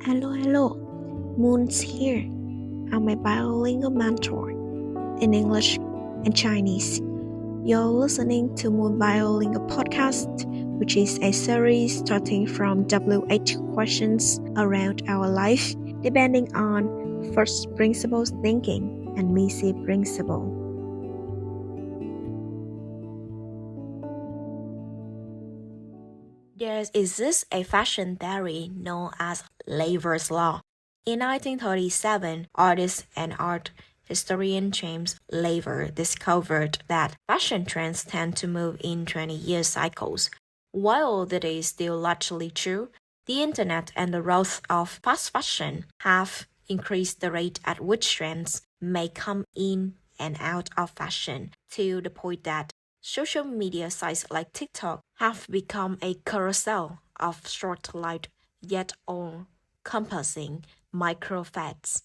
Hello, Moon's here. I'm a bilingual mentor in English and Chinese. You're listening to Moon Bilingual Podcast, which is a series starting from WH questions around our life, depending on first principles thinking and MECE Principle. There exists a fashion theory known as Laver's Law. In 1937, artist and art historian James Laver discovered that fashion trends tend to move in 20-year cycles. While that is still largely true, the internet and the growth of fast fashion have increased the rate at which trends may come in and out of fashion to the point that social media sites like TikTok have become a carousel of short-lived yet all-encompassing micro-fads.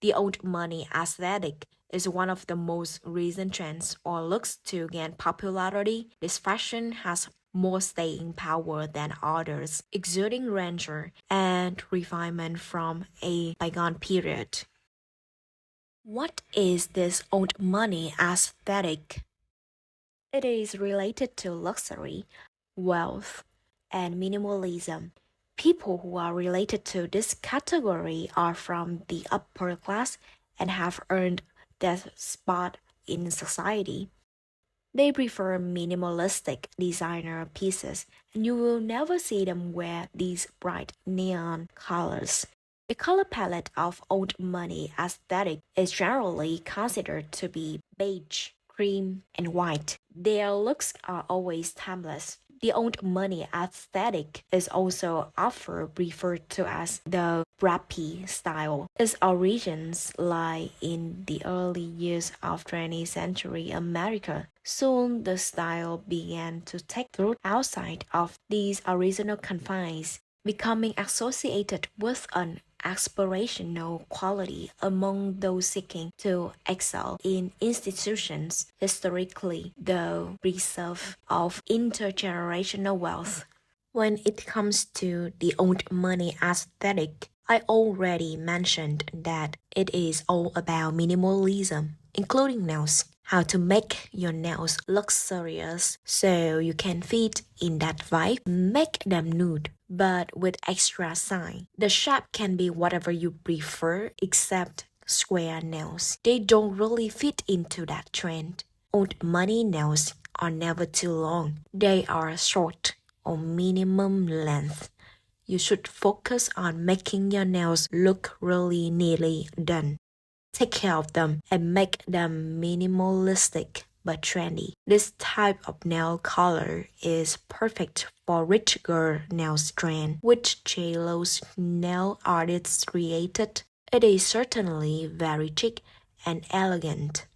The old money aesthetic is one of the most recent trends or looks to gain popularity. This fashion has more staying power than others, exuding grandeur and refinement from a bygone period. What is this old money aesthetic? It is related to luxury, wealth, and minimalism. People who are related to this category are from the upper class and have earned their spot in society. They prefer minimalistic designer pieces, and you will never see them wear these bright neon colors. The color palette of old money aesthetic is generally considered to be beige, cream, and white. Their looks are always timeless. The old money aesthetic is also often referred to as the preppy style. Its origins lie in the early years of 20th century America. Soon the style began to take root outside of these original confines, becoming associated with an aspirational quality among those seeking to excel in institutions, historically the reserve of intergenerational wealth. When it comes to the old money aesthetic, I already mentioned that it is all about minimalism, including nails. How to make your nails luxurious so you can fit in that vibe. Make them nude, but with extra shine. The shape can be whatever you prefer except square nails. They don't really fit into that trend. Old money nails are never too long. They are short or minimum length. You should focus on making your nails look really neatly done. Take care of them and make them minimalistic but trendy. This type of nail color is perfect for rich girl nails trend, which J-Lo's nail artists created. It is certainly very chic and elegant.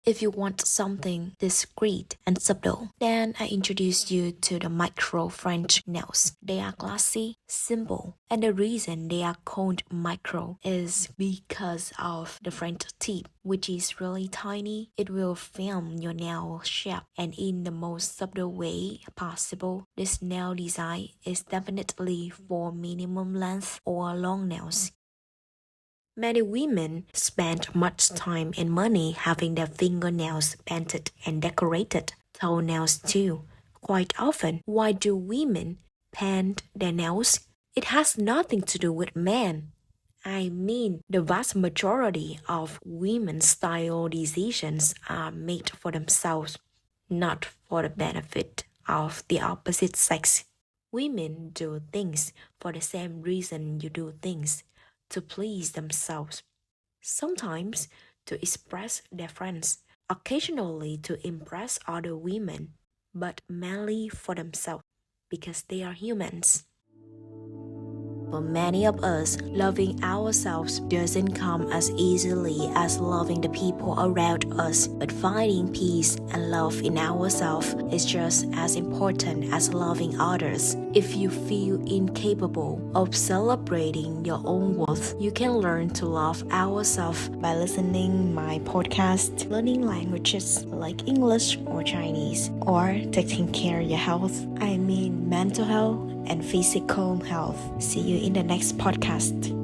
If you want something discreet and subtle, then I introduce you to the micro French nails. They are classy, simple, and the reason they are called micro is because of the French tip, which is really tiny. It will film your nail shape and in the most subtle way possible. This nail design is definitely for minimum length or long nails. Many women spend much time and money having their fingernails painted and decorated. Toenails too. Quite often, why do women paint their nails? It has nothing to do with men. I mean, the vast majority of women's style decisions are made for themselves, not for the benefit of the opposite sex. Women do things for the same reason you do things. To please themselves, sometimes to express their friends, occasionally to impress other women, but mainly for themselves because they are humans. For many of us, loving ourselves doesn't come as easily as loving the people around us, but finding peace and love in ourselves is just as important as loving others. If you feel incapable of celebrating your own worth, you can learn to love ourselves by listening my podcast, learning languages like English or Chinese, or taking care of your health. I mean mental health and physical health. See you in the next podcast.